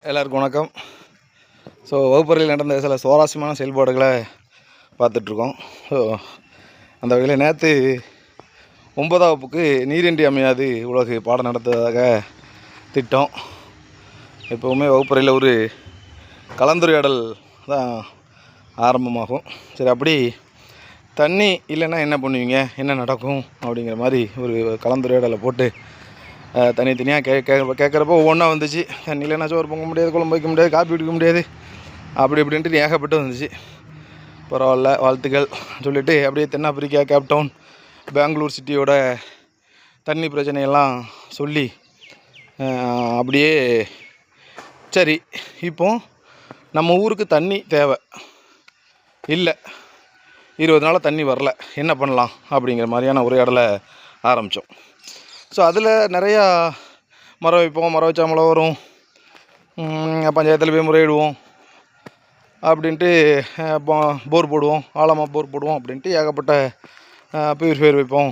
எல்லாருக்கும் வணக்கம். ஸோ வகுப்பறையில் நடந்த சில சுவாரஸ்யமான செயல்பாடுகளை பார்த்துட்ருக்கோம். ஸோ அந்த வகையில் நேற்று 9ஆம் வகுப்புக்கு நீரின்றி அமையாது உலகு பாடம் நடத்துவதாக திட்டம். எப்போவுமே வகுப்பறையில் ஒரு கலந்துரையாடல் தான் ஆரம்பமாகும். சரி, அப்படி தண்ணி இல்லைன்னா என்ன பண்ணுவீங்க, என்ன நடக்கும் அப்படிங்கிற மாதிரி ஒரு கலந்துரையாடலை போட்டு தனித்தனியாக கேட்குறப்போ ஒவ்வொன்றா வந்துச்சு. தண்ணி இல்லைன்னா சோறு பொங்க முடியாது, குழம்பு வைக்க முடியாது, காப்பி குடிக்க முடியாது, அப்படி இப்படின்ட்டு ஏகப்பட்டு வந்துச்சு. பரவாயில்ல, வாழ்த்துக்கள் சொல்லிவிட்டு அப்படியே தென்னாப்பிரிக்கா கேப்டவுன் பெங்களூர் சிட்டியோட தண்ணி பிரச்சனையெல்லாம் சொல்லி அப்படியே சரி இப்போ நம்ம ஊருக்கு தண்ணி தேவை இல்லை, 20 நாளாக தண்ணி வரல, என்ன பண்ணலாம் அப்படிங்கிற மாதிரியான உரையாடலை ஆரம்பித்தோம். ஸோ அதில் நிறையா மரம் வைப்போம், மரம் வச்சா மழை வரும், பஞ்சாயத்தில் போய் முறையிடுவோம் அப்படின்ட்டு, போர் போடுவோம், ஆழமாக போர் போடுவோம் அப்படின்ட்டு ஏகப்பட்ட பியூரிஃபையர் வைப்போம்.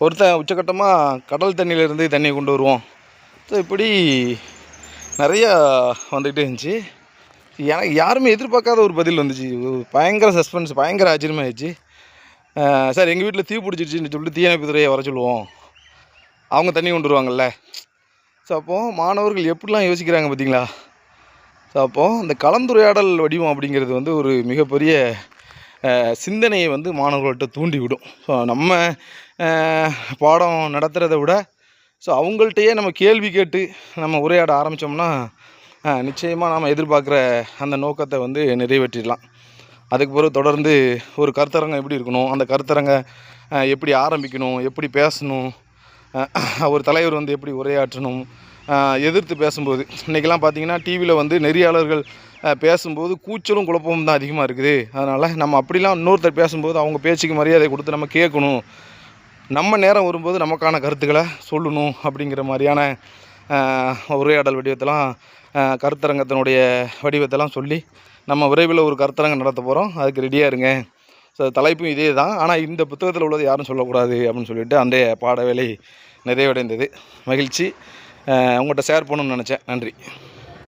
உச்சக்கட்டமாக கடல் தண்ணியிலேருந்து தண்ணியை கொண்டு வருவோம். ஸோ இப்படி நிறையா வந்துக்கிட்டே இருந்துச்சு. எனக்கு யாருமே எதிர்பார்க்காத ஒரு பதில் வந்துச்சு. பயங்கர சஸ்பென்ஸ், பயங்கர ஆச்சரியமாகிடுச்சு. சார், எங்கள் வீட்டில் தீ பிடிச்சிருச்சின்னு சொல்லிட்டு தீயணைப்பு துறையை வர சொல்லுவோம், அவங்க தண்ணி கொண்டு வருவாங்கள்ல. ஸோ அப்போது மாணவர்கள் எப்படிலாம் யோசிக்கிறாங்க பார்த்தீங்களா. ஸோ அப்போது இந்த கலந்துரையாடல் வடிவம் அப்படிங்கிறது வந்து ஒரு மிகப்பெரிய சிந்தனையை வந்து மாணவர்கள்ட்ட தூண்டிவிடும். ஸோ நம்ம பாடம் நடத்துகிறத விட ஸோ அவங்கள்ட்டையே நம்ம கேள்வி கேட்டு நம்ம உரையாட ஆரம்பித்தோம்னா நிச்சயமாக நாம் எதிர்பார்க்குற அந்த நோக்கத்தை வந்து நிறைவேற்றிடலாம். அதுக்கு பிறகு தொடர்ந்து ஒரு கருத்தரங்கம் எப்படி இருக்கணும், அந்த கருத்தரங்கை எப்படி ஆரம்பிக்கணும், எப்படி பேசணும், ஒரு தலைவர் வந்து எப்படி உரையாற்றணும், எதிர்த்து பேசும்போது. இன்றைக்கெல்லாம் பார்த்திங்கன்னா டிவியில் வந்து நெறியாளர்கள் பேசும்போது கூச்சலும் குழப்பமும் தான் அதிகமாக இருக்குது. அதனால் நம்ம அப்படிலாம் இன்னொருத்தர் பேசும்போது அவங்க பேச்சுக்கு மரியாதை கொடுத்து நம்ம கேட்கணும், நம்ம நேரம் வரும்போது நமக்கான கருத்துக்களை சொல்லணும் அப்படிங்கிற மாதிரியான உரையாடல் வடிவத்தெல்லாம், கருத்தரங்கத்தினுடைய வடிவத்தெல்லாம் சொல்லி நம்ம விரைவில் ஒரு கருத்தரங்கம் நடத்த போகிறோம். அதுக்கு ரெடியாக இருங்க. ஸோ தலைப்பும் இதே தான், ஆனால் இந்த புத்தகத்தில் உள்ளது யாரும் சொல்லக்கூடாது அப்படின்னு சொல்லிட்டு அந்த பாட வேலை நிறைவடைந்தது. மகிழ்ச்சி. உங்கள்கிட்ட ஷேர் பண்ணணும்னு நினச்சேன். நன்றி.